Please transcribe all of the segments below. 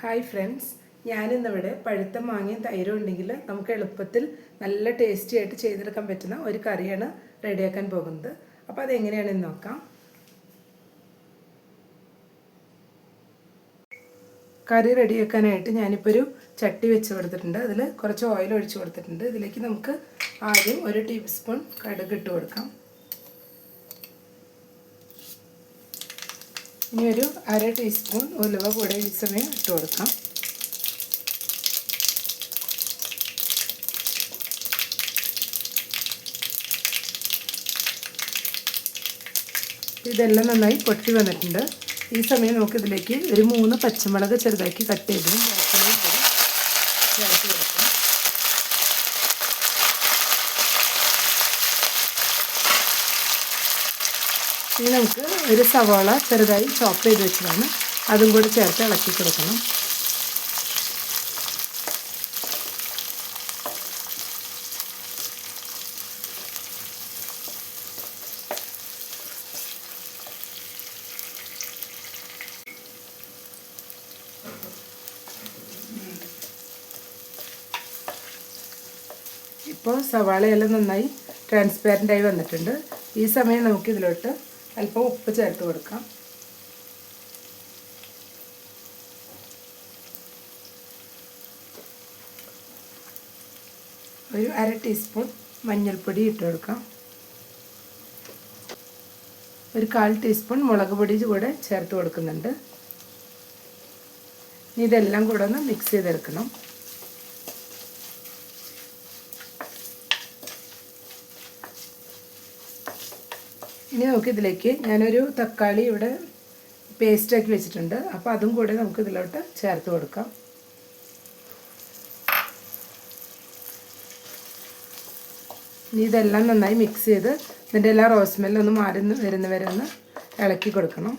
Hi friends, ഞാനിന്നിവിടെ പഴുത്ത മാങ്ങയും തൈരും ഉണ്ടെങ്കിൽ നമുക്ക് എളുപ്പത്തിൽ നല്ല ടേസ്റ്റി ആയിട്ട് ചെയ്തെടുക്കാൻ പറ്റുന്ന ഒരു കറിയാണ് റെഡിയാക്കാൻ പോകുന്നത്. അപ്പോൾ അതെങ്ങനെയാണെന്ന് നോക്കാം. കറി റെഡിയാക്കാനായിട്ട് ഞാനിപ്പോൾ ഒരു ചട്ടി വെച്ച് കൊടുത്തിട്ടുണ്ട്. അതിൽ കുറച്ച് ഓയിൽ ഒഴിച്ച് കൊടുത്തിട്ടുണ്ട്. ഇതിലേക്ക് നമുക്ക് ആദ്യം 1 ടീസ്പൂൺ കടുക് ഇട്ട് കൊടുക്കാം. ഇനി ഒരു 1/2 ടീസ്പൂൺ ഉലുവ കൂടെ ഈ സമയം ഇട്ട് കൊടുക്കാം. ഇതെല്ലാം നന്നായി പൊട്ടി വന്നിട്ടുണ്ട്. ഈ സമയം നമുക്കിതിലേക്ക് ഒരു 3 പച്ചമുളക് ചെറുതാക്കി കട്ട് ചെയ്തതും ചേർത്ത് കൊടുക്കാം. ഇനി നമുക്ക് ഒരു സവാള ചെറുതായി ചോപ്പ് ചെയ്ത് വെച്ചതാണ്, അതും കൂടി ചേർത്ത് ഇളക്കി കൊടുക്കണം. ഇപ്പോൾ സവാളയെല്ലാം നന്നായി ട്രാൻസ്പാരൻ്റായി വന്നിട്ടുണ്ട്. ഈ സമയം നമുക്കിതിലോട്ട് അല്പം ഉപ്പ് ചേർത്ത് കൊടുക്കാം. ഒരു 1/2 ടീസ്പൂൺ മഞ്ഞൾപ്പൊടി ഇട്ട് കൊടുക്കാം. ഒരു 1/4 ടീസ്പൂൺ മുളക് പൊടി കൂടെ ചേർത്ത് കൊടുക്കുന്നുണ്ട്. ഇതെല്ലാം കൂടെ ഒന്ന് മിക്സ് ചെയ്തെടുക്കണം. ഇനി നമുക്കിതിലേക്ക് ഞാനൊരു തക്കാളി ഇവിടെ പേസ്റ്റാക്കി വെച്ചിട്ടുണ്ട്. അപ്പോൾ അതും കൂടെ നമുക്ക് ഇതിലോട്ട് ചേർത്ത് കൊടുക്കാം. ഇനി ഇതെല്ലാം നന്നായി മിക്സ് ചെയ്ത് ഇതിൻ്റെ എല്ലാ റോസ്മെല്ലൊന്ന് മാറി വരുന്നവരെ ഒന്ന് ഇളക്കി കൊടുക്കണം.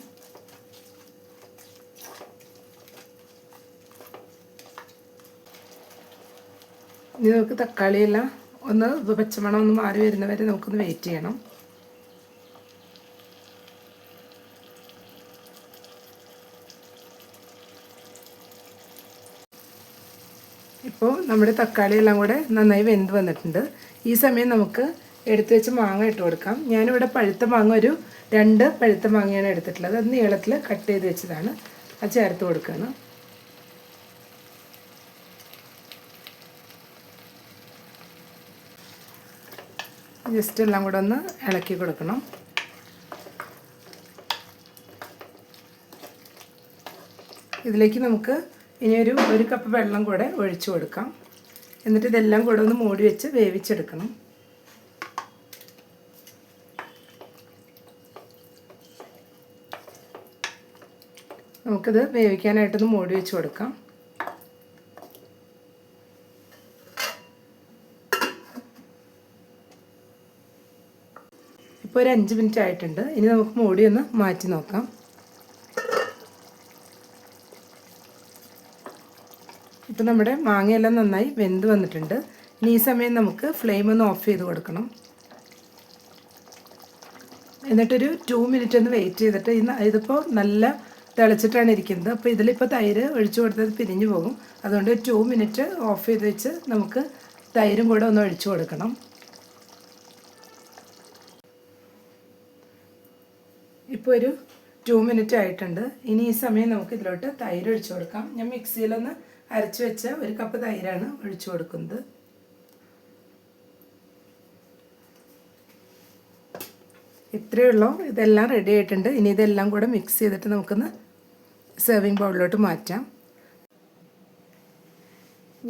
ഇനി നമുക്ക് തക്കാളിയെല്ലാം ഒന്ന് പച്ചമണം ഒന്ന് മാറി വരുന്നവരെ നമുക്കൊന്ന് വെയിറ്റ് ചെയ്യണം. ഇപ്പോൾ നമ്മുടെ തക്കാളി എല്ലാം കൂടെ നന്നായി വെന്ത് വന്നിട്ടുണ്ട്. ഈ സമയം നമുക്ക് എടുത്തു വെച്ച് മാങ്ങ ഇട്ട് കൊടുക്കാം. ഞാനിവിടെ പഴുത്ത മാങ്ങ ഒരു 2 പഴുത്ത മാങ്ങയാണ് എടുത്തിട്ടുള്ളത്. അത് നീളത്തിൽ കട്ട് ചെയ്ത് വെച്ചതാണ്. അത് ചേർത്ത് കൊടുക്കണം. ജസ്റ്റ് എല്ലാം കൂടെ ഒന്ന് ഇളക്കി കൊടുക്കണം. ഇതിലേക്ക് നമുക്ക് ഇനി ഒരു കപ്പ് വെള്ളം കൂടെ ഒഴിച്ചു കൊടുക്കാം. എന്നിട്ട് ഇതെല്ലാം കൂടെ ഒന്ന് മൂടി വെച്ച് വേവിച്ചെടുക്കണം. നമുക്കിത് വേവിക്കാനായിട്ടൊന്ന് മൂടി വെച്ച് കൊടുക്കാം. ഇപ്പോൾ ഒരു 5 മിനിറ്റ് ആയിട്ടുണ്ട്. ഇനി നമുക്ക് മൂടി ഒന്ന് മാറ്റി നോക്കാം. ഇപ്പോൾ നമ്മുടെ മാങ്ങയെല്ലാം നന്നായി വെന്ത് വന്നിട്ടുണ്ട്. ഇനി ഈ സമയം നമുക്ക് ഫ്ലെയിം ഒന്ന് ഓഫ് ചെയ്ത് കൊടുക്കണം. എന്നിട്ടൊരു 2 മിനിറ്റ് ഒന്ന് വെയിറ്റ് ചെയ്തിട്ട് ഇതിപ്പോൾ നല്ല തിളച്ചിട്ടാണ് ഇരിക്കുന്നത്. അപ്പോൾ ഇതിലിപ്പോൾ തൈര് ഒഴിച്ചു കൊടുത്തത് പിരിഞ്ഞു പോകും. അതുകൊണ്ട് 2 മിനിറ്റ് ഓഫ് ചെയ്ത് വെച്ച് നമുക്ക് തൈരും കൂടെ ഒന്ന് ഒഴിച്ചു കൊടുക്കണം. ഇപ്പോൾ ഒരു 2 മിനിറ്റ് ആയിട്ടുണ്ട്. ഇനി ഈ സമയം നമുക്ക് ഇതിലോട്ട് തൈര് ഒഴിച്ചു കൊടുക്കാം. ഞാൻ മിക്സിയിലൊന്ന് അരച്ച് വെച്ച 1 കപ്പ് തൈരാണ് ഒഴിച്ചു കൊടുക്കുന്നത്. ഇത്രയേ ഉള്ളൂ. ഇതെല്ലാം റെഡി ആയിട്ടുണ്ട്. ഇനി ഇതെല്ലാം കൂടെ മിക്സ് ചെയ്തിട്ട് നമുക്കൊന്ന് സെർവിങ് ബൗളിലോട്ട് മാറ്റാം.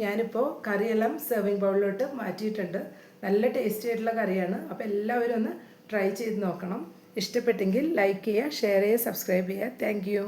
ഞാനിപ്പോൾ കറിയെല്ലാം സെർവിങ് ബൗളിലോട്ട് മാറ്റിയിട്ടുണ്ട്. നല്ല ടേസ്റ്റി ആയിട്ടുള്ള കറിയാണ്. അപ്പോൾ എല്ലാവരും ഒന്ന് ട്രൈ ചെയ്ത് നോക്കണം. ഇഷ്ടപ്പെട്ടെങ്കിൽ ലൈക്ക് ചെയ്യുക, ഷെയർ ചെയ്യുക, സബ്സ്ക്രൈബ് ചെയ്യുക. Thank you.